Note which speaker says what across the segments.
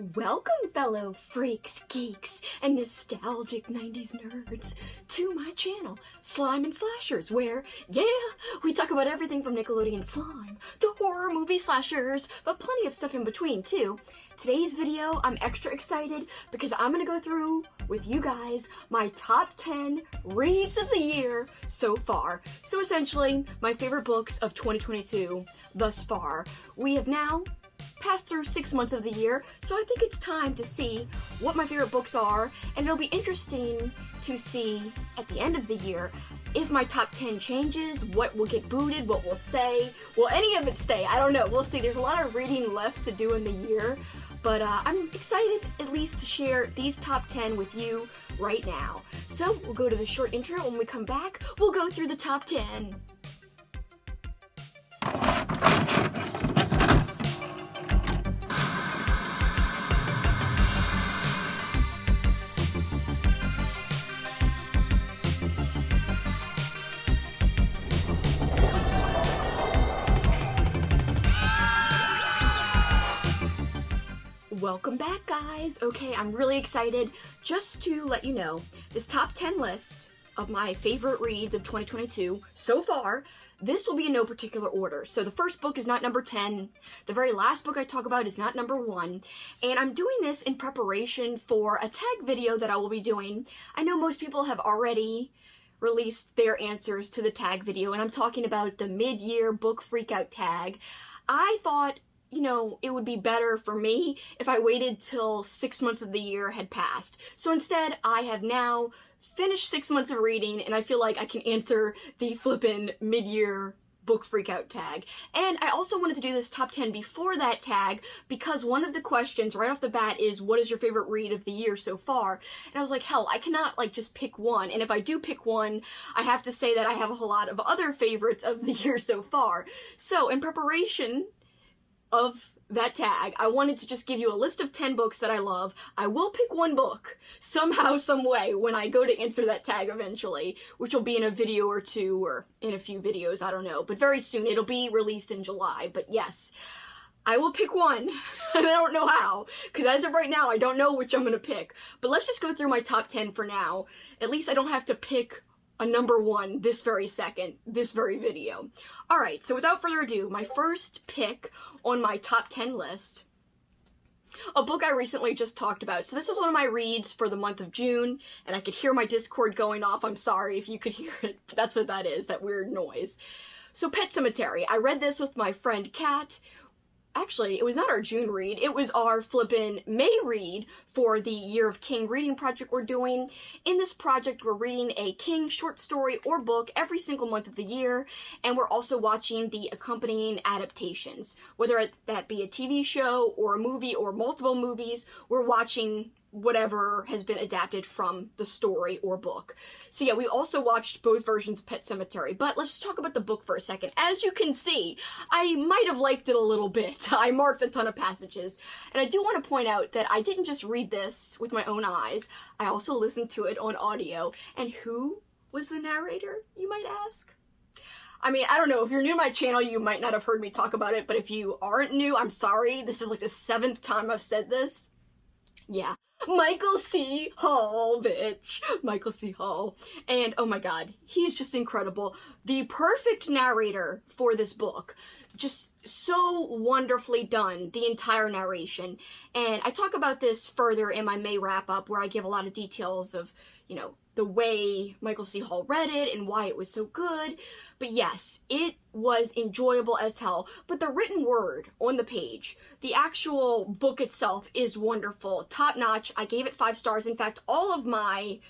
Speaker 1: Welcome, fellow freaks, geeks, and nostalgic 90s nerds, to my channel, Slime and Slashers, where, yeah, we talk about everything from Nickelodeon slime to horror movie slashers, but plenty of stuff in between, too. Today's video, I'm extra excited because I'm gonna go through, with you guys, my top 10 reads of the year so far. So essentially, my favorite books of 2022 thus far. We have now passed through 6 months of the year, so I think it's time to see what my favorite books are, and it'll be interesting to see at the end of the year if my top 10 changes, what will get booted, what will stay. Will any of it stay? I don't know. We'll see. There's a lot of reading left to do in the year, but I'm excited at least to share these top 10 with you right now. So we'll go to the short intro. When we come back, we'll go through the top 10. Welcome back, guys. Okay, I'm really excited. Just to let you know, this top 10 list of my favorite reads of 2022 so far, this will be in no particular order. So the first book is not number 10. The very last book I talk about is not number 1. And I'm doing this in preparation for a tag video that I will be doing. I know most people have already released their answers to the tag video, and I'm talking about the mid-year book freakout tag. I thought, you know, it would be better for me if I waited till 6 months of the year had passed. So instead, I have now finished 6 months of reading, and I feel like I can answer the flippin' mid-year book freakout tag. And I also wanted to do this top 10 before that tag because one of the questions right off the bat is, what is your favorite read of the year so far? And I was like, hell, I cannot like just pick one. And if I do pick one, I have to say that I have a whole lot of other favorites of the year so far. So in preparation of that tag, I wanted to just give you a list of 10 books that I love. I will pick one book somehow, some way when I go to answer that tag eventually, which will be in a video or two or in a few videos, I don't know. But very soon, it'll be released in July. But yes, I will pick one, and I don't know how, because as of right now, I don't know which I'm going to pick. But let's just go through my top 10 for now. At least I don't have to pick a number 1 this very second, this very video. Alright, so without further ado, my first pick on my top 10 list, a book I recently just talked about. So this was one of my reads for the month of June, and I could hear my Discord going off. I'm sorry if you could hear it. That's what that is, that weird noise. So Pet Sematary. I read this with my friend Kat. Actually, it was not our June read, it was our flippin' May read for the Year of King reading project we're doing. In this project, we're reading a King short story or book every single month of the year, and we're also watching the accompanying adaptations. Whether that be a TV show or a movie or multiple movies, we're watching whatever has been adapted from the story or book. So yeah, we also watched both versions of Pet Sematary, but let's just talk about the book for a second. As you can see, I might have liked it a little bit. I marked a ton of passages, and I do want to point out that I didn't just read this with my own eyes, I also listened to it on audio. And who was the narrator, you might ask? I mean, I don't know, if you're new to my channel, you might not have heard me talk about it, but if you aren't new, I'm sorry. This is like the 7th time I've said this. Yeah. Michael C. Hall, bitch. Michael C. Hall. And oh my god, he's just incredible. The perfect narrator for this book. Just so wonderfully done, the entire narration. And I talk about this further in my May wrap-up, where I give a lot of details of, you know, the way Michael C. Hall read it and why it was so good. But yes, it was enjoyable as hell. But the written word on the page, the actual book itself is wonderful. Top notch. I gave it 5 stars. In fact, all of my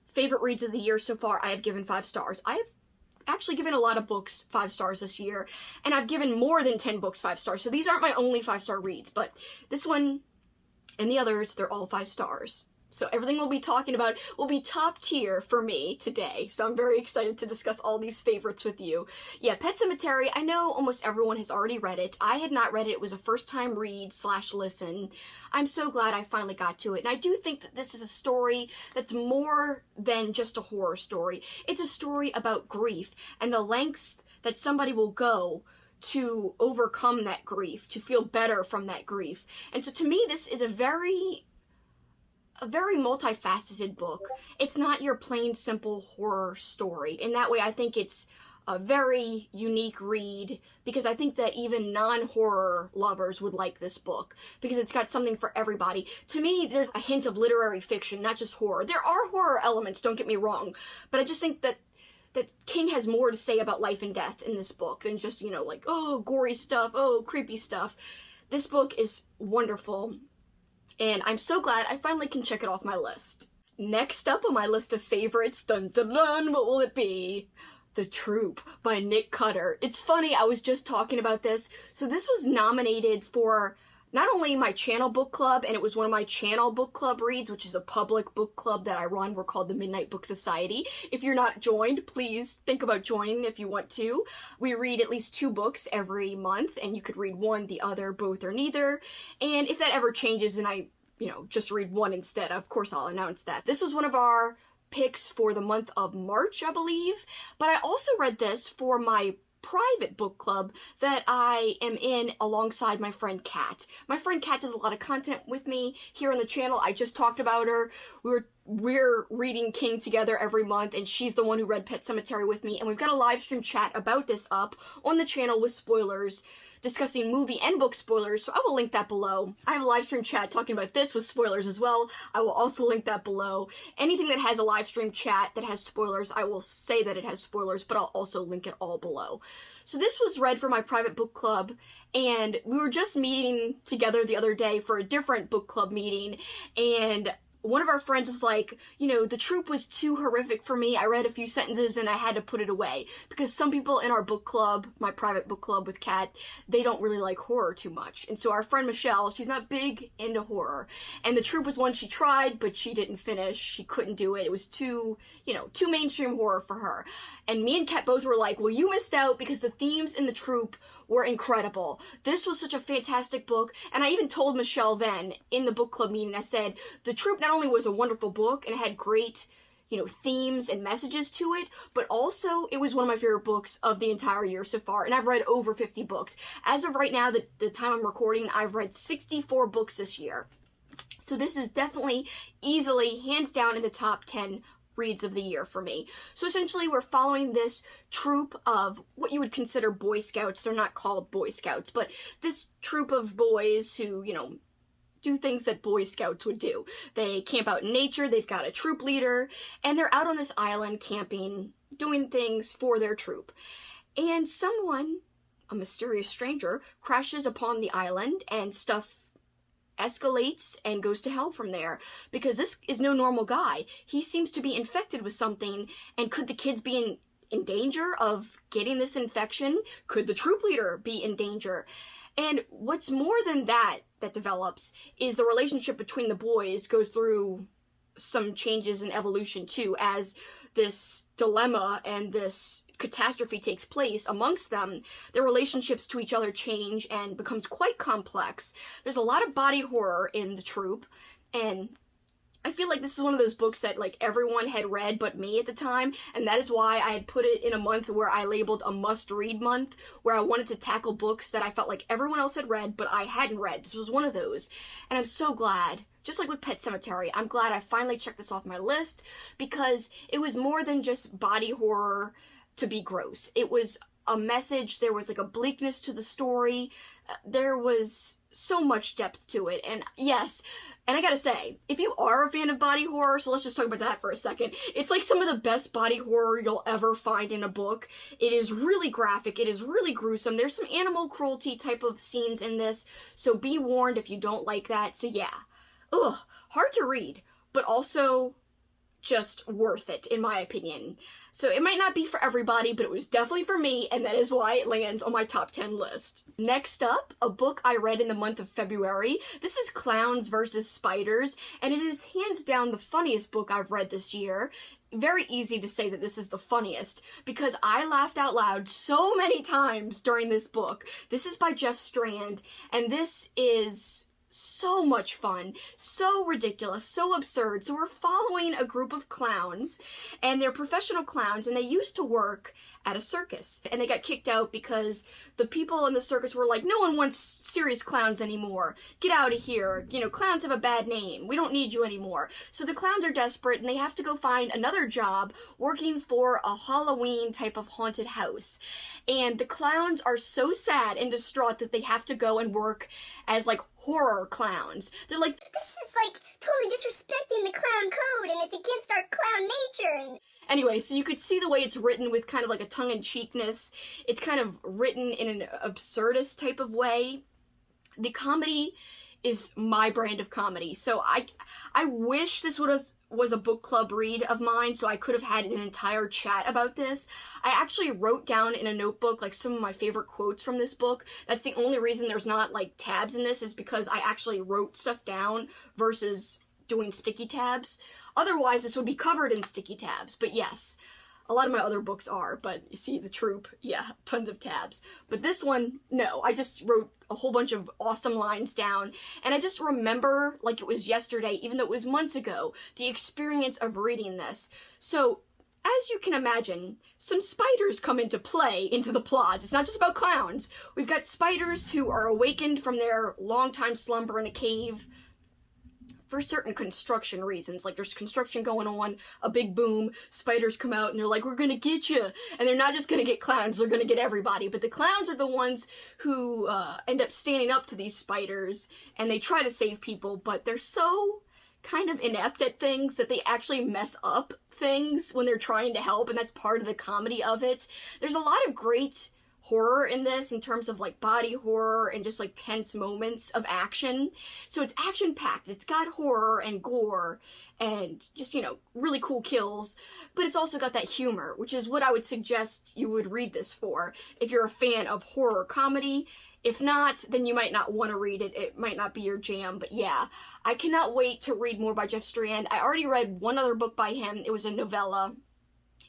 Speaker 1: favorite reads of the year so far, I have given 5 stars. I have actually given a lot of books 5 stars this year, and I've given more than 10 books 5 stars. So these aren't my only 5-star reads, but this one and the others, they're all 5 stars. So everything we'll be talking about will be top tier for me today. So I'm very excited to discuss all these favorites with you. Yeah, Pet Sematary, I know almost everyone has already read it. I had not read it. It was a first-time read / listen. I'm so glad I finally got to it. And I do think that this is a story that's more than just a horror story. It's a story about grief and the lengths that somebody will go to overcome that grief, to feel better from that grief. And so to me, this is a very multifaceted book. It's not your plain simple horror story. In that way, I think it's a very unique read, because I think that even non-horror lovers would like this book, because it's got something for everybody. To me, there's a hint of literary fiction, not just horror. There are horror elements, don't get me wrong, but I just think that King has more to say about life and death in this book than just, like, oh, gory stuff, oh, creepy stuff. This book is wonderful, and I'm so glad I finally can check it off my list. Next up on my list of favorites, dun dun dun, what will it be? The Troop by Nick Cutter. It's funny, I was just talking about this. So this was nominated for not only my channel book club, and it was one of my channel book club reads, which is a public book club that I run. We're called the Midnight Book Society. If you're not joined, please think about joining if you want to. We read at least 2 books every month, and you could read one, the other, both, or neither. And if that ever changes and I, just read one instead, of course I'll announce that. This was one of our picks for the month of March, I believe, but I also read this for my private book club that I am in alongside my friend Kat. My friend Kat does a lot of content with me here on the channel. I just talked about her. We're reading King together every month, and she's the one who read Pet Sematary with me, and we've got a live stream chat about this up on the channel with spoilers, discussing movie and book spoilers, so I will link that below. I have a live stream chat talking about this with spoilers as well. I will also link that below. Anything that has a live stream chat that has spoilers, I will say that it has spoilers, but I'll also link it all below. So this was read for my private book club, and we were just meeting together the other day for a different book club meeting, and one of our friends was like, The Troop was too horrific for me. I read a few sentences and I had to put it away. Because some people in our book club, my private book club with Kat, they don't really like horror too much. And so our friend Michelle, she's not big into horror. And The Troop was one she tried, but she didn't finish. She couldn't do it. It was too mainstream horror for her. And me and Kat both were like, well, you missed out, because the themes in The Troop were incredible. This was such a fantastic book. And I even told Michelle then in the book club meeting, I said, The Troop not only was a wonderful book and it had great, themes and messages to it, but also it was one of my favorite books of the entire year so far. And I've read over 50 books. As of right now, the time I'm recording, I've read 64 books this year. So this is definitely easily, hands down, in the top 10 reads of the year for me. So essentially we're following this troop of what you would consider Boy Scouts. They're not called Boy Scouts, but this troop of boys who, do things that Boy Scouts would do. They camp out in nature, they've got a troop leader, and they're out on this island camping, doing things for their troop. And someone, a mysterious stranger, crashes upon the island, and stuff escalates and goes to hell from there, because this is no normal guy. He seems to be infected with something, and could the kids be in danger of getting this infection? Could the troop leader be in danger? And what's more than that develops is the relationship between the boys goes through some changes in evolution too, as this dilemma and this catastrophe takes place amongst them. Their relationships to each other change and becomes quite complex. There's a lot of body horror in The Troop, and I feel like this is one of those books that everyone had read but me at the time, and that is why I had put it in a month where I labeled a must-read month, where I wanted to tackle books that I felt like everyone else had read but I hadn't read. This was one of those, and I'm so glad. Just like with Pet Sematary, I'm glad I finally checked this off my list, because it was more than just body horror to be gross. It was a message, there was a bleakness to the story, there was so much depth to it, and yes, and I gotta say, if you are a fan of body horror, so let's just talk about that for a second, it's some of the best body horror you'll ever find in a book. It is really graphic, it is really gruesome, there's some animal cruelty type of scenes in this, so be warned if you don't like that. So yeah, hard to read, but also just worth it, in my opinion. So it might not be for everybody, but it was definitely for me, and that is why it lands on my top 10 list. Next up, a book I read in the month of February. This is Clowns vs. Spiders, and it is hands down the funniest book I've read this year. Very easy to say that this is the funniest, because I laughed out loud so many times during this book. This is by Jeff Strand, and this is so much fun, so ridiculous, so absurd. So we're following a group of clowns, and they're professional clowns, and they used to work at a circus, and they got kicked out because the people in the circus were like, no one wants serious clowns anymore. Get out of here. You know, clowns have a bad name. We don't need you anymore. So the clowns are desperate, and they have to go find another job working for a Halloween type of haunted house. And the clowns are so sad and distraught that they have to go and work as, like, horror clowns. They're like,
Speaker 2: this is, like, totally disrespecting the clown code, and it's against our clown nature, and...
Speaker 1: Anyway, so you could see the way it's written with kind of like a tongue-in-cheekness. It's kind of written in an absurdist type of way. The comedy is my brand of comedy. So I wish this was a book club read of mine, so I could have had an entire chat about this. I actually wrote down in a notebook like some of my favorite quotes from this book. That's the only reason there's not like tabs in this, is because I actually wrote stuff down versus doing sticky tabs. Otherwise, this would be covered in sticky tabs. But yes, a lot of my other books are. But you see, The Troop, yeah, tons of tabs. But this one, no. I just wrote a whole bunch of awesome lines down. And I just remember, like it was yesterday, even though it was months ago, the experience of reading this. So, as you can imagine, some spiders come into play into the plot. It's not just about clowns. We've got spiders who are awakened from their long-time slumber in a cave for certain construction reasons. Like, there's construction going on, a big boom, spiders come out and they're like, we're gonna get you. And they're not just gonna get clowns, they're gonna get everybody. But the clowns are the ones who end up standing up to these spiders, and they try to save people, but they're so kind of inept at things that they actually mess up things when they're trying to help, and that's part of the comedy of it. There's a lot of great horror in this, in terms of like body horror and just like tense moments of action. So it's action packed. It's got horror and gore and just, you know, really cool kills, but it's also got that humor, which is what I would suggest you would read this for if you're a fan of horror comedy. If not, then you might not want to read it. It might not be your jam, but yeah, I cannot wait to read more by Jeff Strand. I already read one other book by him. It was a novella.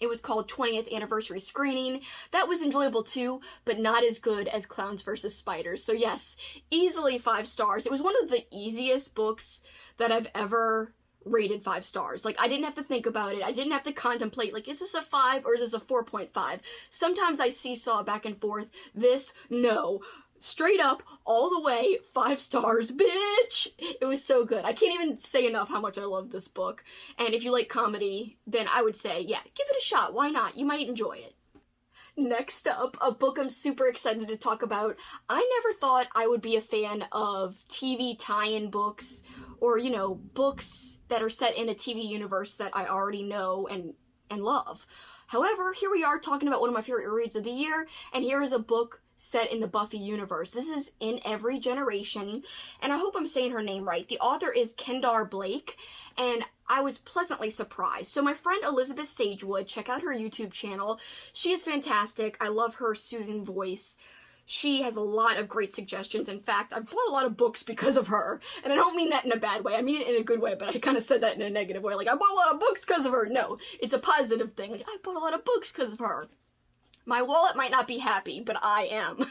Speaker 1: It was called 20th Anniversary Screening. That was enjoyable too, but not as good as Clowns vs. Spiders. So yes, easily 5 stars. It was one of the easiest books that I've ever rated 5 stars. Like, I didn't have to think about it. I didn't have to contemplate, like, is this a 5 or is this a 4.5? Sometimes I seesaw back and forth. This, no. Straight up, all the way, 5 stars, bitch! It was so good. I can't even say enough how much I love this book. And if you like comedy, then I would say, yeah, give it a shot. Why not? You might enjoy it. Next up, a book I'm super excited to talk about. I never thought I would be a fan of TV tie-in books, or, you know, books that are set in a TV universe that I already know and love. However, here we are talking about one of my favorite reads of the year, and here is a book set in the Buffy universe. This is In Every Generation, and I hope I'm saying her name right. The author is Kendar Blake, and I was pleasantly surprised. So my friend Elizabeth Sagewood, check out her YouTube channel. She is fantastic. I love her soothing voice. She has a lot of great suggestions. In fact, I've bought a lot of books because of her. And I don't mean that in a bad way. I mean it in a good way, but I kind of said that in a negative way. Like, I bought a lot of books because of her. No, it's a positive thing. Like, I bought a lot of books because of her. My wallet might not be happy, but I am.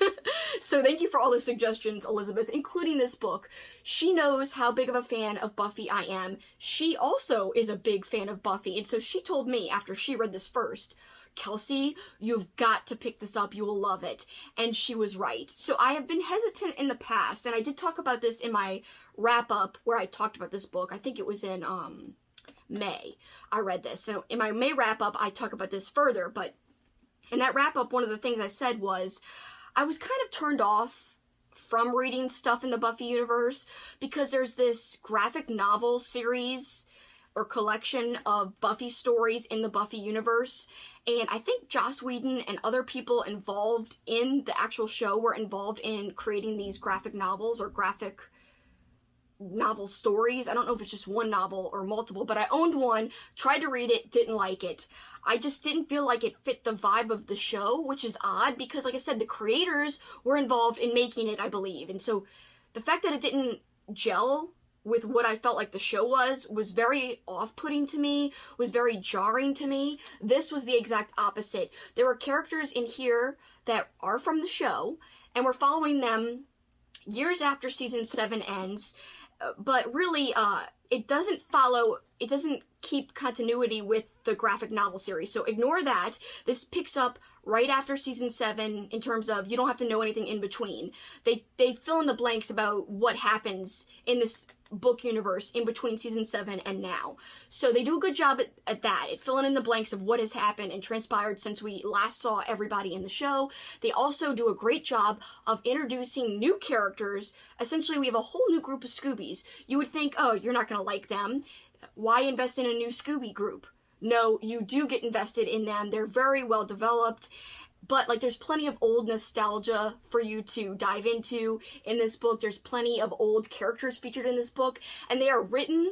Speaker 1: So thank you for all the suggestions, Elizabeth, including this book. She knows how big of a fan of Buffy I am. She also is a big fan of Buffy, and so she told me after she read this first, Kelsi, you've got to pick this up. You will love it. And she was right. So I have been hesitant in the past, and I did talk about this in my wrap-up where I talked about this book. I think it was in May. I read this. So in my May wrap-up, I talk about this further, but in that wrap-up, one of the things I said was I was kind of turned off from reading stuff in the Buffy universe because there's this graphic novel series or collection of Buffy stories in the Buffy universe, and I think Joss Whedon and other people involved in the actual show were involved in creating these graphic novels or graphic novel stories. I don't know if it's just one novel or multiple, but I owned one, tried to read it, didn't like it. I just didn't feel like it fit the vibe of the show, which is odd because, like I said, the creators were involved in making it, I believe. And so the fact that it didn't gel with what I felt like the show was very off-putting to me, was very jarring to me. This was the exact opposite. There were characters in here that are from the show, and we're following them years after season 7 ends, but really, it doesn't keep continuity with the graphic novel series, so ignore that. This picks up right after season 7 in terms of you don't have to know anything in between. They fill in the blanks about what happens in this book universe in between season 7 and now. So they do a good job at that, at filling in the blanks of what has happened and transpired since we last saw everybody in the show. They also do a great job of introducing new characters. Essentially, we have a whole new group of Scoobies. You would think, oh, you're not going to like them. Why invest in a new Scooby group? No, you do get invested in them. They're very well developed. But, like, there's plenty of old nostalgia for you to dive into in this book. There's plenty of old characters featured in this book. And they are written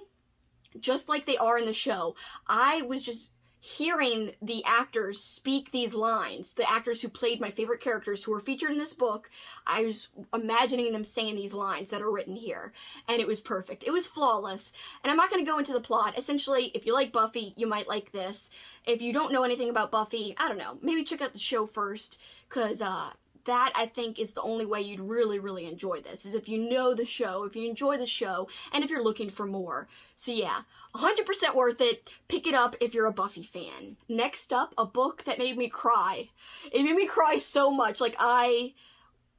Speaker 1: just like they are in the show. I was just hearing the actors speak these lines, the actors who played my favorite characters who were featured in this book. I was imagining them saying these lines that are written here, and it was perfect. It was flawless, and I'm not going to go into the plot. Essentially, if you like Buffy, you might like this. If you don't know anything about Buffy, I don't know, maybe check out the show first, because that, I think, is the only way you'd really, really enjoy this, is if you know the show, if you enjoy the show, and if you're looking for more. So yeah, 100% worth it. Pick it up if you're a Buffy fan. Next up, a book that made me cry. It made me cry so much. Like, I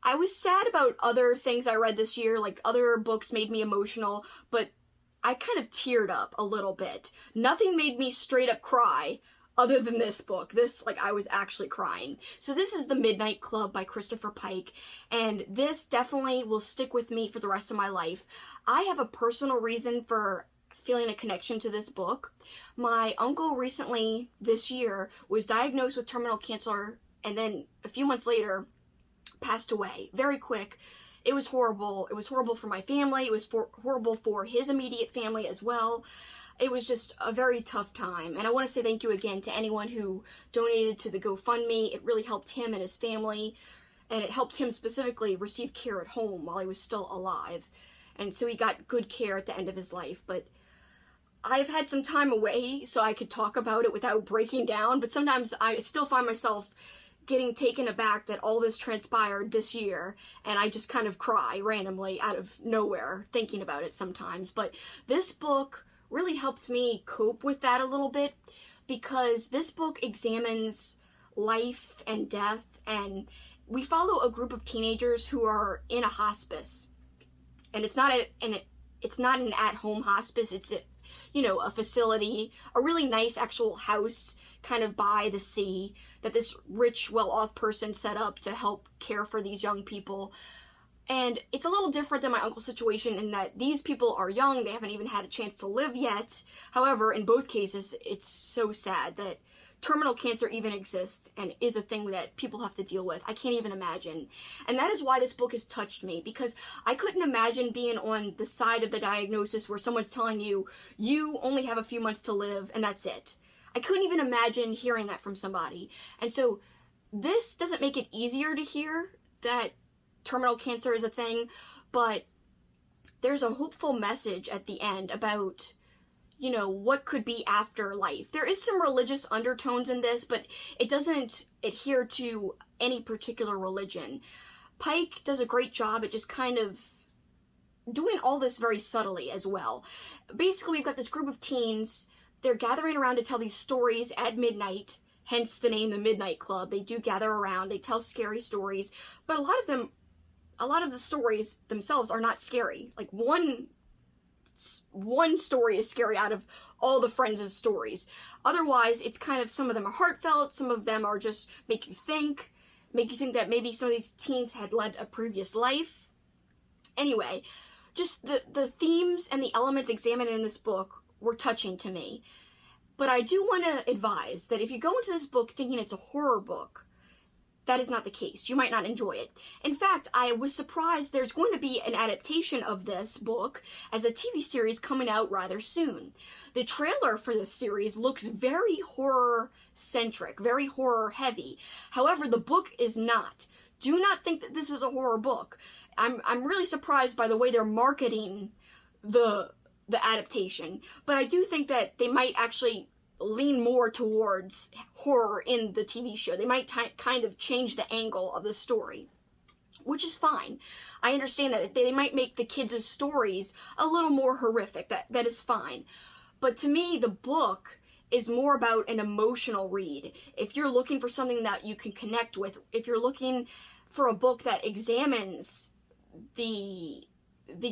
Speaker 1: was sad about other things I read this year, like other books made me emotional, but I kind of teared up a little bit. Nothing made me straight up cry other than this book. This, like, I was actually crying. So this is The Midnight Club by Christopher Pike, and this definitely will stick with me for the rest of my life. I have a personal reason for feeling a connection to this book. My uncle recently, this year, was diagnosed with terminal cancer, and then a few months later, passed away. Very quick. It was horrible. It was horrible for my family. It was horrible for his immediate family as well. It was just a very tough time, and I want to say thank you again to anyone who donated to the GoFundMe. It really helped him and his family, and it helped him specifically receive care at home while he was still alive, and so he got good care at the end of his life. But I've had some time away so I could talk about it without breaking down, but sometimes I still find myself getting taken aback that all this transpired this year, and I just kind of cry randomly out of nowhere thinking about it sometimes. But this book really helped me cope with that a little bit, because this book examines life and death, and we follow a group of teenagers who are in a hospice, and it's not an at-home hospice. It's a facility, a really nice actual house kind of by the sea that this rich, well-off person set up to help care for these young people. And it's a little different than my uncle's situation in that these people are young, they haven't even had a chance to live yet. However, in both cases, it's so sad that terminal cancer even exists and is a thing that people have to deal with. I can't even imagine. And that is why this book has touched me, because I couldn't imagine being on the side of the diagnosis where someone's telling you, you only have a few months to live and that's it. I couldn't even imagine hearing that from somebody. And so this doesn't make it easier to hear that terminal cancer is a thing, but there's a hopeful message at the end about, what could be after life. There is some religious undertones in this, but it doesn't adhere to any particular religion. Pike does a great job at just kind of doing all this very subtly as well. Basically, we've got this group of teens. They're gathering around to tell these stories at midnight, hence the name The Midnight Club. They do gather around, they tell scary stories, but a lot of the stories themselves are not scary. Like, one story is scary out of all the friends' stories. Otherwise, it's kind of, some of them are heartfelt, some of them are just make you think that maybe some of these teens had led a previous life. Anyway, just the themes and the elements examined in this book were touching to me. But I do want to advise that if you go into this book thinking it's a horror book, that is not the case. You might not enjoy it. In fact, I was surprised there's going to be an adaptation of this book as a TV series coming out rather soon. The trailer for this series looks very horror-centric, very horror-heavy. However, the book is not. Do not think that this is a horror book. I'm really surprised by the way they're marketing the adaptation, but I do think that they might actually lean more towards horror in the TV show. They might kind of change the angle of the story. which is fine. I understand that they might make the kids' stories a little more horrific. That is fine. But to me, the book is more about an emotional read. If you're looking for something that you can connect with, if you're looking for a book that examines the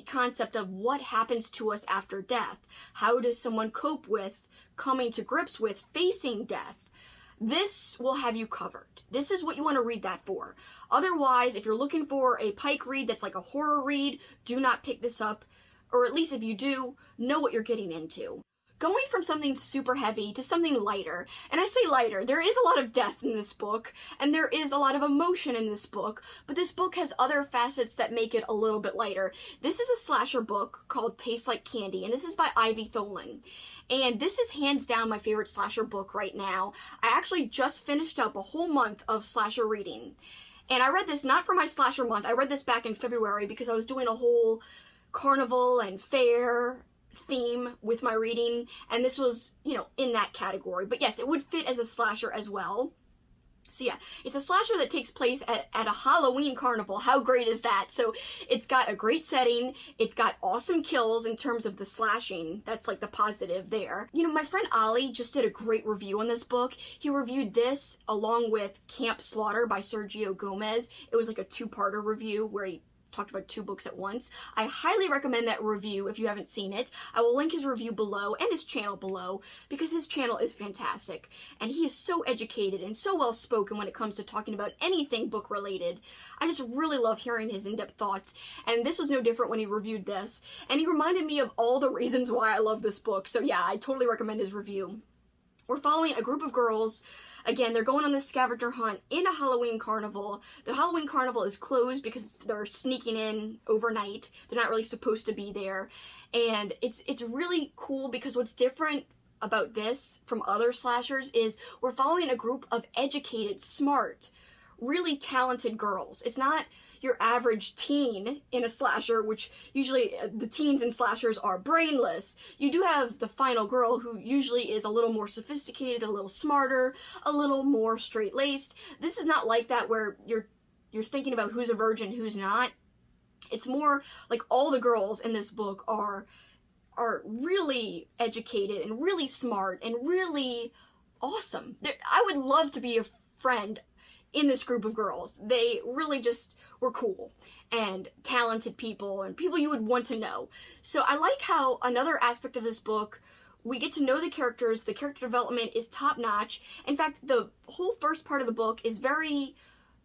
Speaker 1: concept of what happens to us after death, how does someone cope with coming to grips with facing death, this will have you covered. This is what you want to read that for. Otherwise, if you're looking for a Pike read that's like a horror read, do not pick this up. Or at least if you do, know what you're getting into. Going from something super heavy to something lighter, and I say lighter, there is a lot of death in this book, and there is a lot of emotion in this book, but this book has other facets that make it a little bit lighter. This is a slasher book called Tastes Like Candy, and this is by Ivy Tholen. And this is hands down my favorite slasher book right now. I actually just finished up a whole month of slasher reading. And I read this not for my slasher month, I read this back in February because I was doing a whole carnival and fair theme with my reading, and this was, in that category. But yes, it would fit as a slasher as well. So yeah, it's a slasher that takes place at a Halloween carnival. How great is that? So it's got a great setting, it's got awesome kills in terms of the slashing. That's like the positive there. My friend Olly just did a great review on this book. He reviewed this along with Camp Slaughter by Sergio Gomez. It was like a two-parter review where he talked about two books at once. I highly recommend that review if you haven't seen it. I will link his review below and his channel below because his channel is fantastic and he is so educated and so well spoken when it comes to talking about anything book related. I just really love hearing his in-depth thoughts, and this was no different when he reviewed this, and he reminded me of all the reasons why I love this book. So yeah, I totally recommend his review. We're following a group of girls. Again, they're going on this scavenger hunt in a Halloween carnival. The Halloween carnival is closed because they're sneaking in overnight. They're not really supposed to be there. And it's really cool because what's different about this from other slashers is we're following a group of educated, smart, really talented girls. It's not your average teen in a slasher, which usually the teens in slashers are brainless. You do have the final girl who usually is a little more sophisticated, a little smarter, a little more straight-laced. This is not like that where you're thinking about who's a virgin, who's not. It's more like all the girls in this book are really educated and really smart and really awesome. I would love to be a friend in this group of girls. They really just were cool and talented people and people you would want to know. So I like how another aspect of this book, we get to know the characters. The character development is top notch. In fact, the whole first part of the book is very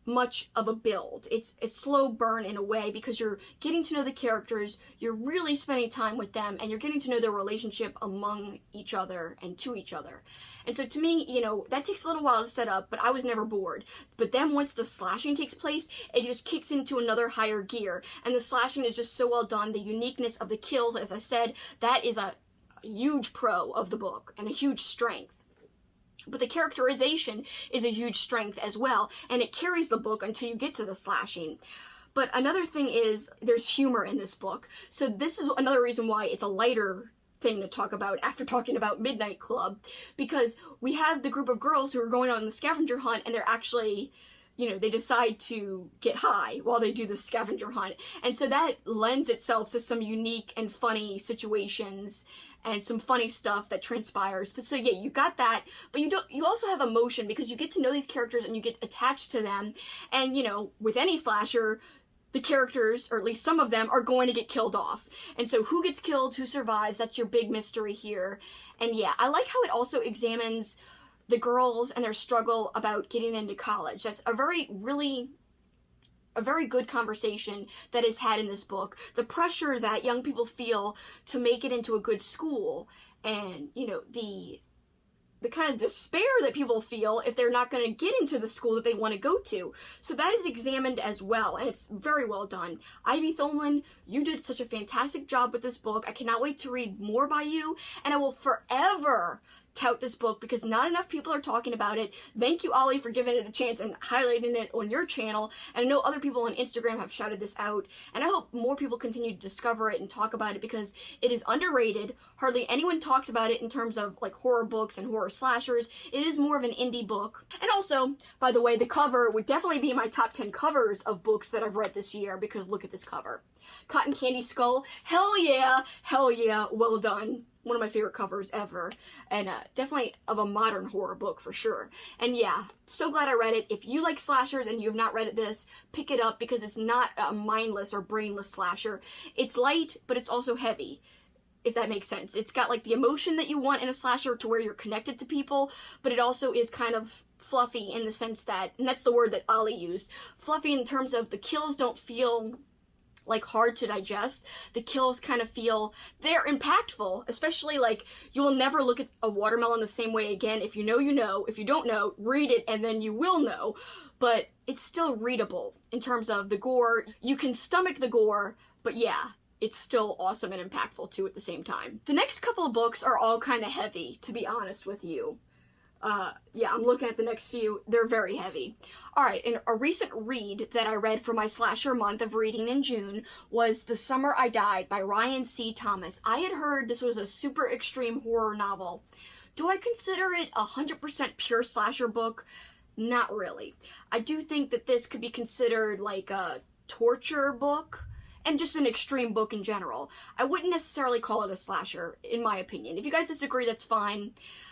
Speaker 1: much of a build. It's a slow burn in a way because you're getting to know the characters, you're really spending time with them, and you're getting to know their relationship among each other and to each other. And so to me, that takes a little while to set up, but I was never bored. But then once the slashing takes place, it just kicks into another higher gear. And the slashing is just so well done. The uniqueness of the kills, as I said, that is a huge pro of the book and a huge strength. But the characterization is a huge strength as well, and it carries the book until you get to the slashing. But another thing is, there's humor in this book. So this is another reason why it's a lighter thing to talk about after talking about Midnight Club, because we have the group of girls who are going on the scavenger hunt, and they're actually, they decide to get high while they do the scavenger hunt. And so that lends itself to some unique and funny situations and some funny stuff that transpires. But so yeah, you got that, but you also have emotion because you get to know these characters and you get attached to them. And with any slasher, the characters, or at least some of them, are going to get killed off. And so who gets killed, who survives, that's your big mystery here. And yeah, I like how it also examines the girls and their struggle about getting into college. That's a very good conversation that is had in this book. The pressure that young people feel to make it into a good school, and the kind of despair that people feel if they're not going to get into the school that they want to go to. So that is examined as well, and it's very well done. Ivy Tholen, you did such a fantastic job with this book. I cannot wait to read more by you, and I will forever tout this book because not enough people are talking about it. Thank you, Olly, for giving it a chance and highlighting it on your channel. And I know other people on Instagram have shouted this out, and I hope more people continue to discover it and talk about it because it is underrated. Hardly anyone talks about it in terms of like horror books and horror slashers. It is more of an indie book. And also, by the way, the cover would definitely be my top 10 covers of books that I've read this year because look at this cover. Cotton Candy Skull, hell yeah, well done. One of my favorite covers ever, and definitely of a modern horror book for sure. And yeah, so glad I read it. If you like slashers and you have not read this, pick it up because it's not a mindless or brainless slasher. It's light, but it's also heavy, if that makes sense. It's got like the emotion that you want in a slasher to where you're connected to people, but it also is kind of fluffy in the sense that, and that's the word that Olly used, fluffy in terms of the kills don't feel like hard to digest. The kills kind of feel, they're impactful, especially like you will never look at a watermelon the same way again. If you know, you know. If you don't know, read it and then you will know. But it's still readable in terms of the gore. You can stomach the gore, but yeah, it's still awesome and impactful too at the same time. The next couple of books are all kind of heavy, to be honest with you. Yeah, I'm looking at the next few. They're very heavy. Alright, and a recent read that I read for my slasher month of reading in June was The Summer I Died by Ryan C. Thomas. I had heard this was a super extreme horror novel. Do I consider it 100% pure slasher book? Not really. I do think that this could be considered like a torture book and just an extreme book in general. I wouldn't necessarily call it a slasher, in my opinion. If you guys disagree, that's fine.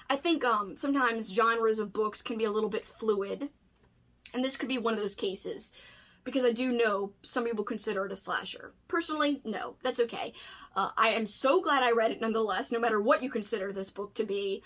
Speaker 1: I think sometimes genres of books can be a little bit fluid, and this could be one of those cases, because I do know some people consider it a slasher. Personally, no, that's okay. I am so glad I read it nonetheless, no matter what you consider this book to be.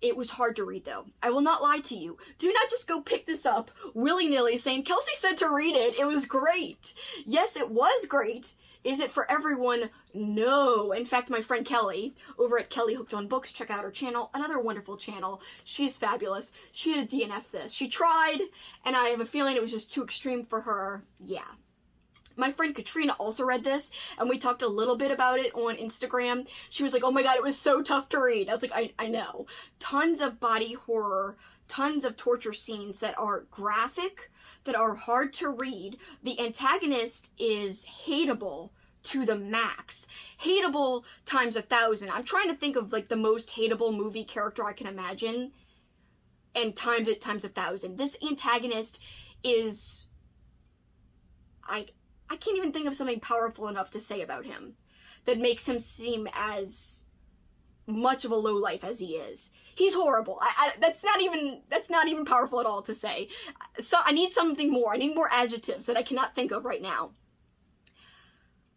Speaker 1: It was hard to read, though. I will not lie to you. Do not just go pick this up willy-nilly saying, Kelsi said to read it. It was great. Yes, it was great. Is it for everyone? No. In fact, my friend Kelly, over at Kelly Hooked on Books, check out her channel, another wonderful channel. She's fabulous. She had a DNF this. She tried, and I have a feeling it was just too extreme for her. Yeah. My friend Katrina also read this, and we talked a little bit about it on Instagram. She was like, oh my god, it was so tough to read. I was like, I know. Tons of body horror, tons of torture scenes that are graphic, that are hard to read. The antagonist is hateable to the max. Hateable times 1,000. I'm trying to think of like the most hateable movie character I can imagine, and times it times 1,000. This antagonist is... I can't even think of something powerful enough to say about him that makes him seem as much of a lowlife as he is. He's horrible. That's not even powerful at all to say. So I need something more. I need more adjectives that I cannot think of right now.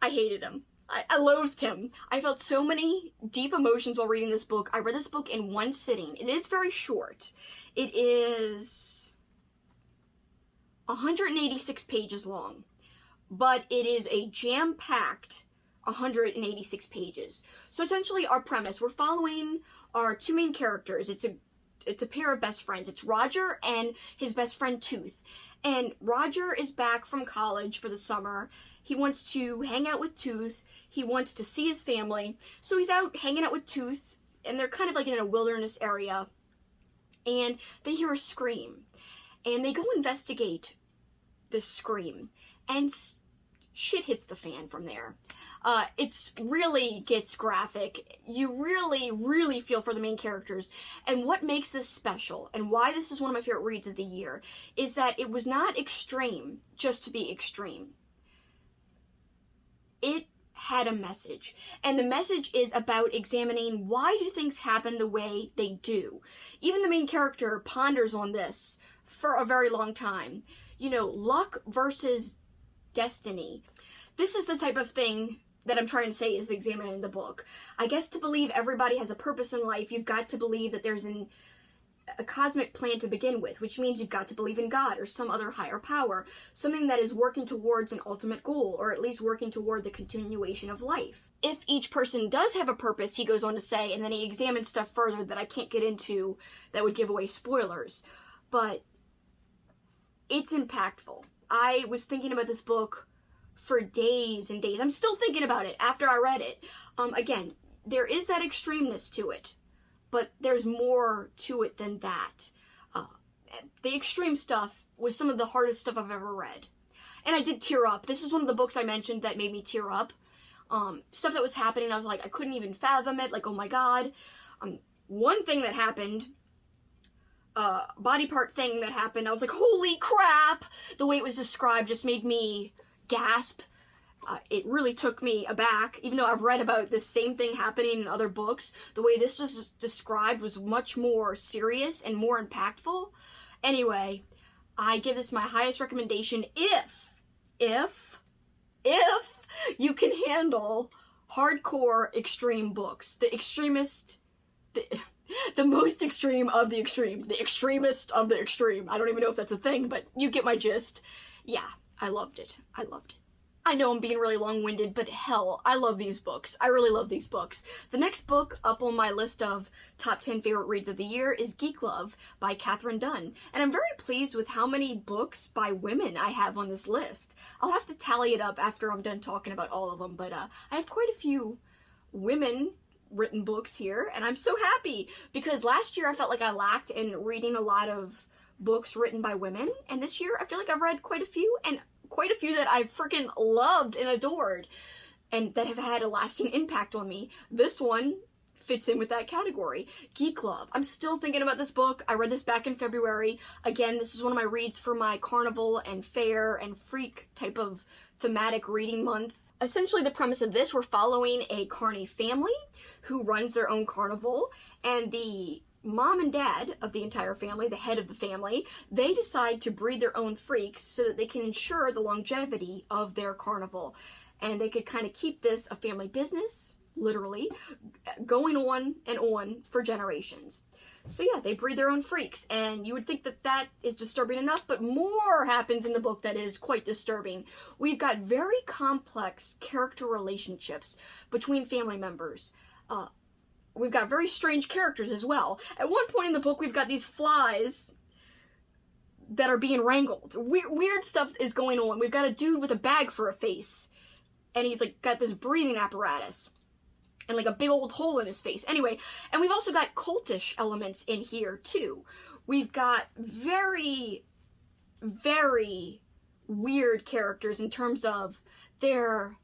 Speaker 1: I hated him. I loathed him. I felt so many deep emotions while reading this book. I read this book in one sitting. It is very short. It is 186 pages long. But it is a jam-packed 186 pages. So essentially our premise, we're following our two main characters. It's a pair of best friends. It's Roger and his best friend Tooth. And Roger is back from college for the summer. He wants to hang out with Tooth. He wants to see his family. So he's out hanging out with Tooth, and they're kind of like in a wilderness area. And they hear a scream. And they go investigate this scream. And shit hits the fan from there. It's really gets graphic. You really feel for the main characters. And what makes this special, and why this is one of my favorite reads of the year, is that it was not extreme just to be extreme. It had a message. And the message is about examining why do things happen the way they do. Even the main character ponders on this for a very long time. You know, luck versus destiny. This is the type of thing that I'm trying to say is examined in the book. I guess to believe everybody has a purpose in life, you've got to believe that there's a cosmic plan to begin with, which means you've got to believe in God or some other higher power, something that is working towards an ultimate goal, or at least working toward the continuation of life. If each person does have a purpose, he goes on to say, and then he examines stuff further that I can't get into that would give away spoilers, but it's impactful. I was thinking about this book for days and days. I'm still thinking about it after I read it. Again, there is that extremeness to it, but there's more to it than that. The extreme stuff was some of the hardest stuff I've ever read. And I did tear up. This is one of the books I mentioned that made me tear up. Stuff that was happening, I was like, I couldn't even fathom it. Like, oh my god. One thing that happened, body part thing that happened, I was like, holy crap! The way it was described just made me gasp. It really took me aback. Even though I've read about this same thing happening in other books, the way this was described was much more serious and more impactful. Anyway, I give this my highest recommendation if you can handle hardcore extreme books. The extremist, the most extreme of the extreme. The extremist of the extreme. I don't even know if that's a thing, but you get my gist. Yeah, I loved it. I loved it. I know I'm being really long-winded, but hell, I love these books. I really love these books. The next book up on my list of top 10 favorite reads of the year is Geek Love by Katherine Dunn. And I'm very pleased with how many books by women I have on this list. I'll have to tally it up after I'm done talking about all of them, but I have quite a few women written books here, and I'm so happy because last year I felt like I lacked in reading a lot of books written by women, and this year I feel like I've read quite a few, and quite a few that I've freaking loved and adored and that have had a lasting impact on me. This one fits in with that category. Geek Love. I'm still thinking about this book. I read this back in February. Again, this is one of my reads for my carnival and fair and freak type of thematic reading month. Essentially, the premise of this, we're following a carny family who runs their own carnival, and the mom and dad of the entire family, the head of the family, they decide to breed their own freaks so that they can ensure the longevity of their carnival. And they could kind of keep this a family business, literally, going on and on for generations. So yeah, they breed their own freaks, and you would think that that is disturbing enough, but more happens in the book that is quite disturbing. We've got very complex character relationships between family members. We've got very strange characters as well. At one point in the book, we've got these flies that are being wrangled. Weird stuff is going on. We've got a dude with a bag for a face, and he's like got this breathing apparatus and like a big old hole in his face. Anyway, and we've also got cultish elements in here too. We've got very, very weird characters in terms of their...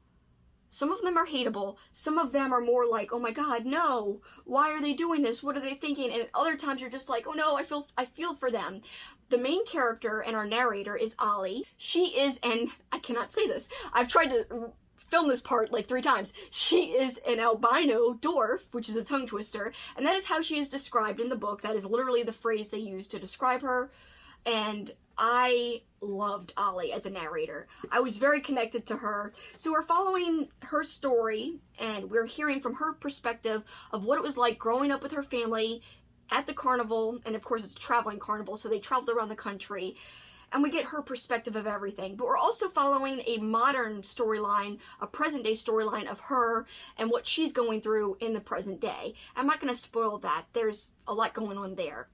Speaker 1: Some of them are hateable, some of them are more like, oh my god, no, why are they doing this, what are they thinking, and other times you're just like, oh no, I feel for them. The main character and our narrator is Olly. She is an, I cannot say this, I've tried to film this part like 3 times, she is an albino dwarf, which is a tongue twister, and that is how she is described in the book. That is literally the phrase they use to describe her, and I loved Olly as a narrator. I was very connected to her. So we're following her story, and we're hearing from her perspective of what it was like growing up with her family at the carnival, and of course it's a traveling carnival, so they traveled around the country, and we get her perspective of everything. But we're also following a modern storyline, a present-day storyline of her and what she's going through in the present day. I'm not going to spoil that. There's a lot going on there.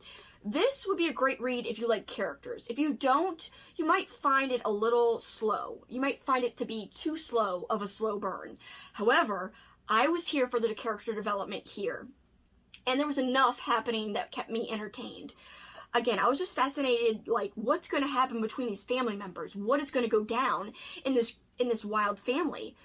Speaker 1: This would be a great read if you like characters. If you don't, you might find it a little slow. You might find it to be too slow of a slow burn. However, I was here for the character development here, and there was enough happening that kept me entertained. Again, I was just fascinated, like, what's going to happen between these family members? What is going to go down in this wild family?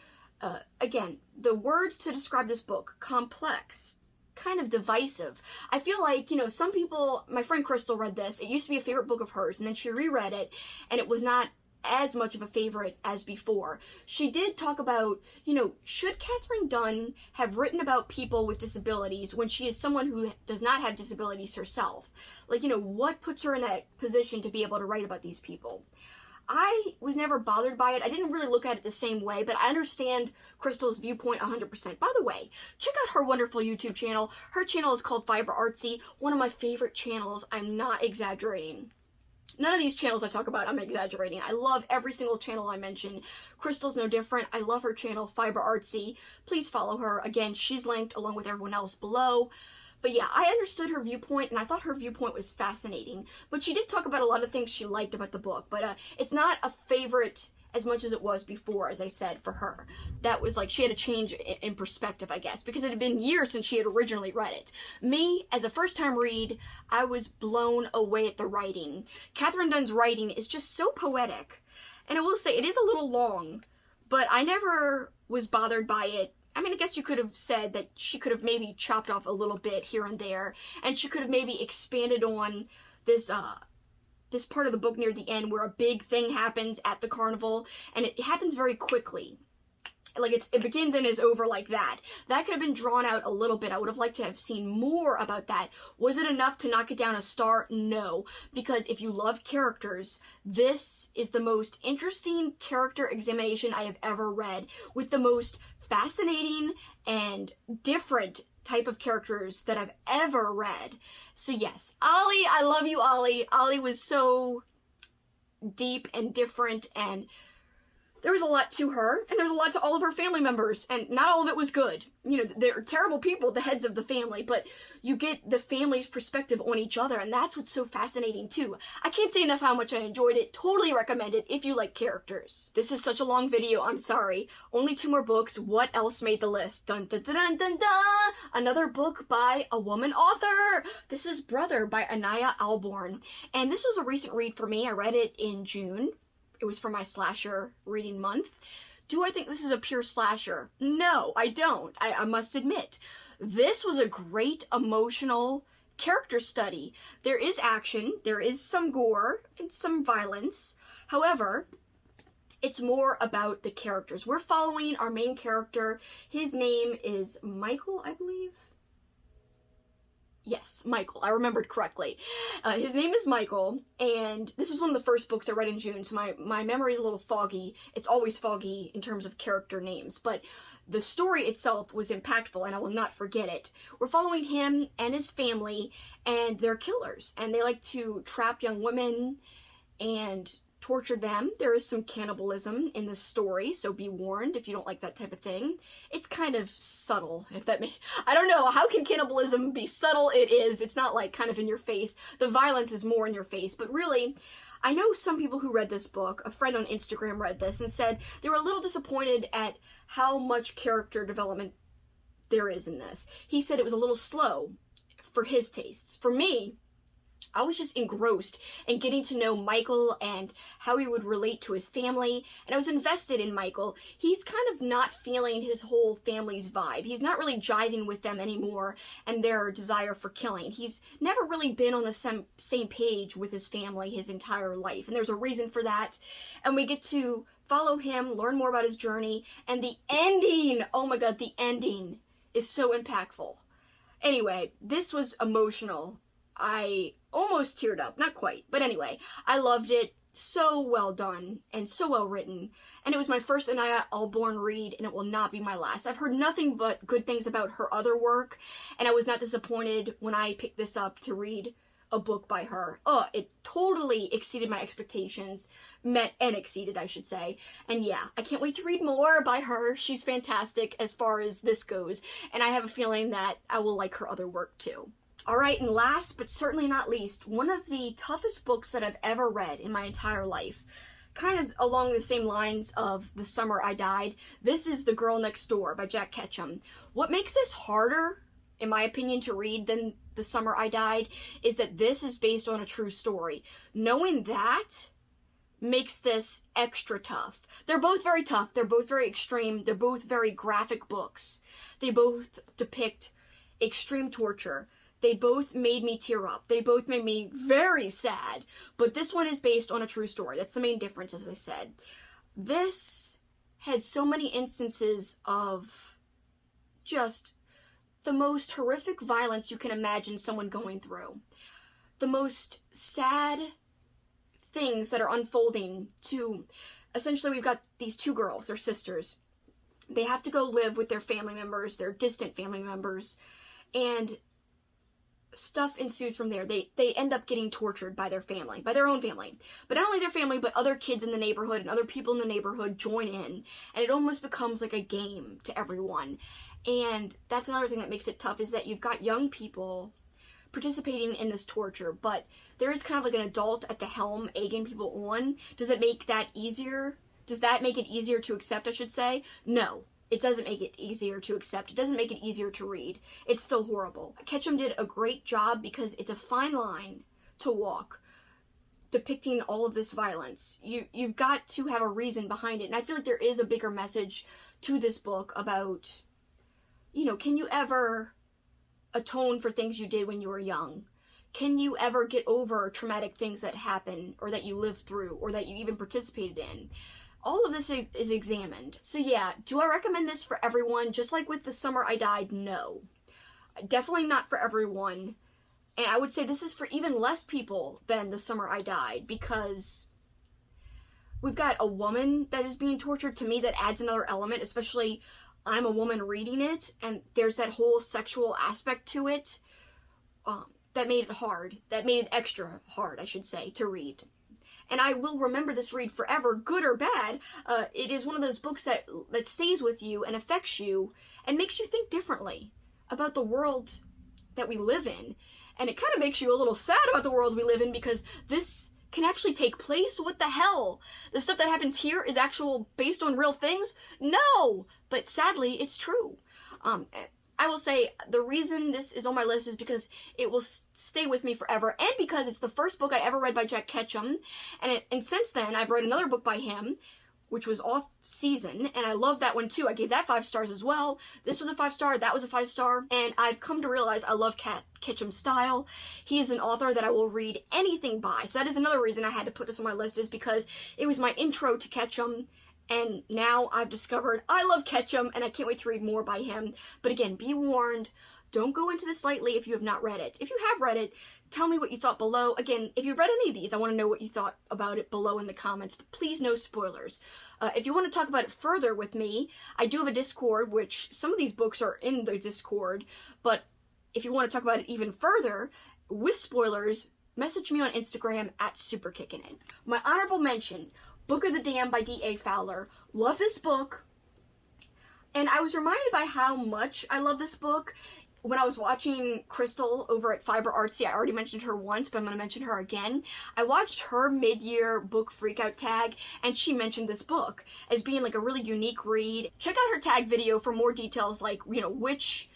Speaker 1: Again, the words to describe this book: complex, kind of divisive. I feel like, some people, my friend Crystal read this, it used to be a favorite book of hers, and then she reread it, and it was not as much of a favorite as before. She did talk about, should Katherine Dunn have written about people with disabilities when she is someone who does not have disabilities herself? Like, what puts her in that position to be able to write about these people? I was never bothered by it. I didn't really look at it the same way, but I understand Crystal's viewpoint 100%. By the way, check out her wonderful YouTube channel. Her channel is called Fiber Artsy, one of my favorite channels. I'm not exaggerating. None of these channels I talk about, I'm exaggerating. I love every single channel I mention. Crystal's no different. I love her channel, Fiber Artsy. Please follow her. Again, she's linked along with everyone else below. But yeah, I understood her viewpoint, and I thought her viewpoint was fascinating. But she did talk about a lot of things she liked about the book. But it's not a favorite as much as it was before, as I said, for her. That was like, she had a change in perspective, I guess, because it had been years since she had originally read it. Me, as a first-time read, I was blown away at the writing. Katherine Dunne's writing is just so poetic. And I will say, it is a little long, but I never was bothered by it. I mean, I guess you could have said that she could have maybe chopped off a little bit here and there, and she could have maybe expanded on this part of the book near the end where a big thing happens at the carnival, and it happens very quickly. Like, it begins and is over like that. That could have been drawn out a little bit. I would have liked to have seen more about that. Was it enough to knock it down a star? No. Because if you love characters, this is the most interesting character examination I have ever read, with the most fascinating and different type of characters that I've ever read. So yes, Olly, I love you, Olly. Olly was so deep and different, and there was a lot to her, and there's a lot to all of her family members, and not all of it was good. You know, they're terrible people, the heads of the family, but you get the family's perspective on each other, and that's what's so fascinating, too. I can't say enough how much I enjoyed it. Totally recommend it if you like characters. This is such a long video, I'm sorry. Only 2 more books. What else made the list? Dun dun dun dun dun dun! Another book by a woman author! This is Brother by Anaya Alborn, and this was a recent read for me. I read it in June. It was for my slasher reading month. Do I think this is a pure slasher? No, I don't. I must admit. This was a great emotional character study. There is action, there is some gore, and some violence. However, it's more about the characters. We're following our main character. His name is Michael, I believe. Yes, Michael. I remembered correctly. His name is Michael, and this was one of the first books I read in June, so my memory is a little foggy. It's always foggy in terms of character names, but the story itself was impactful, and I will not forget it. We're following him and his family, and they're killers, and they like to trap young women and torture them. There is some cannibalism in this story, so be warned if you don't like that type of thing. It's kind of subtle, if that may... I don't know, how can cannibalism be subtle? It is. It's not like kind of in your face. The violence is more in your face, but really, I know some people who read this book, a friend on Instagram read this and said they were a little disappointed at how much character development there is in this. He said it was a little slow for his tastes. For me, I was just engrossed in getting to know Michael and how he would relate to his family, and I was invested in Michael. He's kind of not feeling his whole family's vibe. He's not really jiving with them anymore and their desire for killing. He's never really been on the same page with his family his entire life, and there's a reason for that. And we get to follow him, learn more about his journey, and the ending, oh my god, the ending is so impactful. Anyway, this was emotional. I almost teared up, not quite, but anyway, I loved it. So well done and so well written, and it was my first Anaya Alborn read, and it will not be my last. I've heard nothing but good things about her other work, and I was not disappointed when I picked this up to read a book by her. Oh, it totally exceeded my expectations, met and exceeded, I should say, and yeah, I can't wait to read more by her. She's fantastic as far as this goes, and I have a feeling that I will like her other work too. Alright, and last but certainly not least, one of the toughest books that I've ever read in my entire life, kind of along the same lines of The Summer I Died. This is The Girl Next Door by Jack Ketchum. What makes this harder, in my opinion, to read than The Summer I Died is that this is based on a true story. Knowing that makes this extra tough. They're both very tough, they're both very extreme, they're both very graphic books. They both depict extreme torture. They both made me tear up. They both made me very sad. But this one is based on a true story. That's the main difference, as I said. This had so many instances of just the most horrific violence you can imagine someone going through. The most sad things that are unfolding to... Essentially, we've got these 2 girls. They're sisters. They have to go live with their family members, their distant family members, and stuff ensues from there. They end up getting tortured by their family, by their own family. But not only their family, but other kids in the neighborhood and other people in the neighborhood join in. And it almost becomes like a game to everyone. And that's another thing that makes it tough, is that you've got young people participating in this torture, but there is kind of like an adult at the helm egging people on. Does it make that easier Does that make it easier to accept, I should say? No. It doesn't make it easier to accept. It doesn't make it easier to read. It's still horrible. Ketchum did a great job because it's a fine line to walk depicting all of this violence. You've got to have a reason behind it. And I feel like there is a bigger message to this book about, you know, can you ever atone for things you did when you were young? Can you ever get over traumatic things that happen or that you lived through or that you even participated in? All of this is examined. So yeah, do I recommend this for everyone? Just like with The Summer I Died, no. Definitely not for everyone. And I would say this is for even less people than The Summer I Died, because we've got a woman that is being tortured. To me, that adds another element, especially I'm a woman reading it, and there's that whole sexual aspect to it that made it hard. That made it extra hard, I should say, to read. And I will remember this read forever, good or bad. It is one of those books that stays with you and affects you and makes you think differently about the world that we live in. And it kind of makes you a little sad about the world we live in, because this can actually take place. What the hell? The stuff that happens here is actual based on real things? No! But sadly, it's true. I will say the reason this is on my list is because it will stay with me forever, and because it's the first book I ever read by Jack Ketchum, and since then I've read another book by him, which was Off Season, and I love that one too. I gave that 5 stars as well. This was a 5-star, that was a 5-star, and I've come to realize I love Ketchum's style. He is an author that I will read anything by, so that is another reason I had to put this on my list, is because it was my intro to Ketchum. And now I've discovered I love Ketchum, and I can't wait to read more by him. But again, be warned, don't go into this lightly if you have not read it. If you have read it, tell me what you thought below. Again, if you've read any of these, I want to know what you thought about it below in the comments. But please, no spoilers. If you want to talk about it further with me, I do have a Discord, which some of these books are in the Discord. But if you want to talk about it even further, with spoilers, message me on Instagram at SuperKickinIt. My honorable mention, Book of the Damned by D.A. Fowler. Love this book. And I was reminded by how much I love this book when I was watching Crystal over at Fiber Artsy. I already mentioned her once, but I'm going to mention her again. I watched her mid-year book freakout tag, and she mentioned this book as being like a really unique read. Check out her tag video for more details, like, you know, which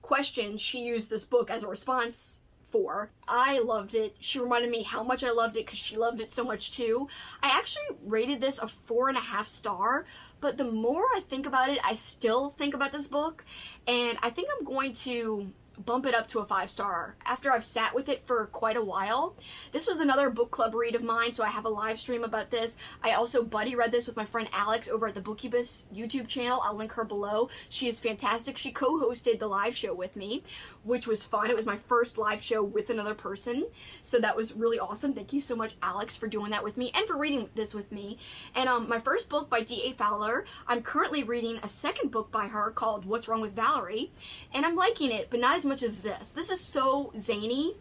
Speaker 1: question she used this book as a response for. I loved it. She reminded me how much I loved it because she loved it so much too. I actually rated this a 4.5 star, but the more I think about it, I still think about this book, and I think I'm going to bump it up to a 5-star after I've sat with it for quite a while. This was another book club read of mine, so I have a live stream about this. I also buddy read this with my friend Alex over at the Bookubus YouTube channel. I'll link her below. She is fantastic. She co-hosted the live show with me, which was fun. It was my first live show with another person, so that was really awesome. Thank you so much, Alex, for doing that with me and for reading this with me. And my first book by D.A. Fowler, I'm currently reading a second book by her called What's Wrong with Valerie, and I'm liking it, but not as much as this. This is so zany.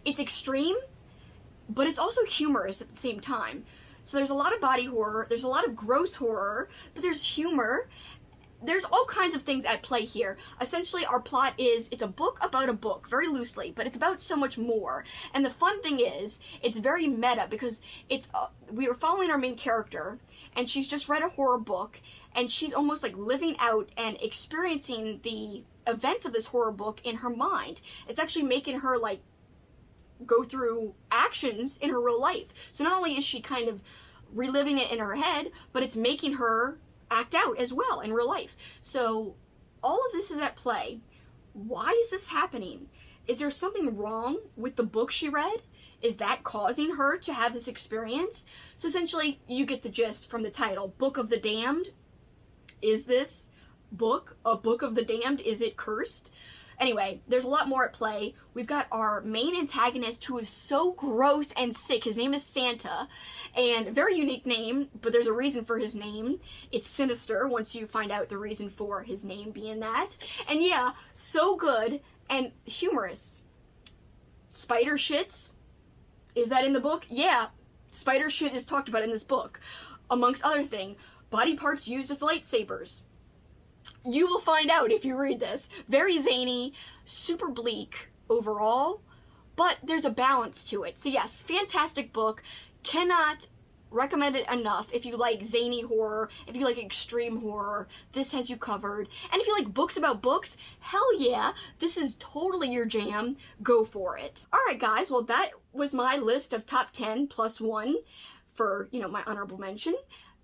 Speaker 1: It's extreme, but it's also humorous at the same time. So there's a lot of body horror, there's a lot of gross horror, but there's humor. There's all kinds of things at play here. Essentially, our plot is, it's a book about a book, very loosely, but it's about so much more. And the fun thing is, it's very meta, because it's we are following our main character, and she's just read a horror book, and she's almost like living out and experiencing the events of this horror book in her mind. It's actually making her like go through actions in her real life. So not only is she kind of reliving it in her head, but it's making her act out as well in real life. So all of this is at play. Why is this happening? Is there something wrong with the book she read? Is that causing her to have this experience? So essentially, you get the gist from the title, Book of the Damned. Is this book a Book of the Damned? Is it cursed? Anyway, there's a lot more at play. We've got our main antagonist, who is so gross and sick. His name is Santa, and very unique name, but there's a reason for his name. It's sinister once you find out the reason for his name being that. And yeah, so good and humorous. Spider shits. Is that in the book? Yeah, spider shit is talked about in this book. Amongst other things, body parts used as lightsabers. You will find out if you read this. Very zany, super bleak overall, but there's a balance to it. So yes, fantastic book. Cannot recommend it enough. If you like zany horror, if you like extreme horror, this has you covered. And if you like books about books, hell yeah, this is totally your jam. Go for it. Alright guys, well that was my list of top 10 plus 1 for, you know, my honorable mention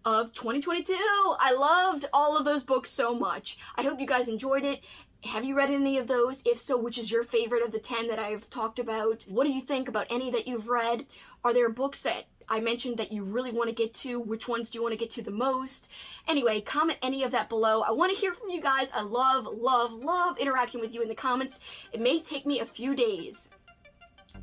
Speaker 1: of 2022. I loved all of those books so much. I hope you guys enjoyed it. Have you read any of those? If so, which is your favorite of the 10 that I've talked about? What do you think about any that you've read? Are there books that I mentioned that you really want to get to? Which ones do you want to get to the most? Anyway, comment any of that below. I want to hear from you guys. I love interacting with you in the comments. It may take me a few days,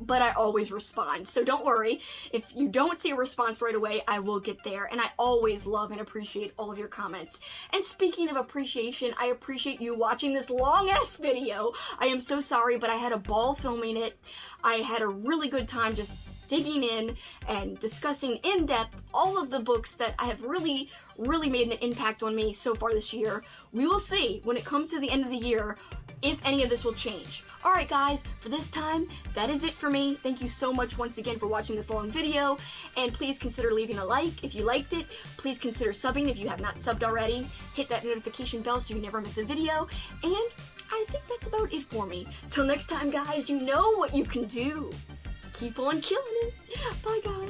Speaker 1: but I always respond. So don't worry, if you don't see a response right away, I will get there. And I always love and appreciate all of your comments. And speaking of appreciation, I appreciate you watching this long-ass video. I am so sorry, but I had a ball filming it. I had a really good time just digging in and discussing in depth all of the books that have really made an impact on me so far this year. We will see when it comes to the end of the year if any of this will change. Alright guys, for this time, that is it for me. Thank you so much once again for watching this long video, and please consider leaving a like if you liked it. Please consider subbing if you have not subbed already. Hit that notification bell so you never miss a video, and I think that's about it for me. Till next time guys, you know what you can do. Keep on killing it. Bye guys.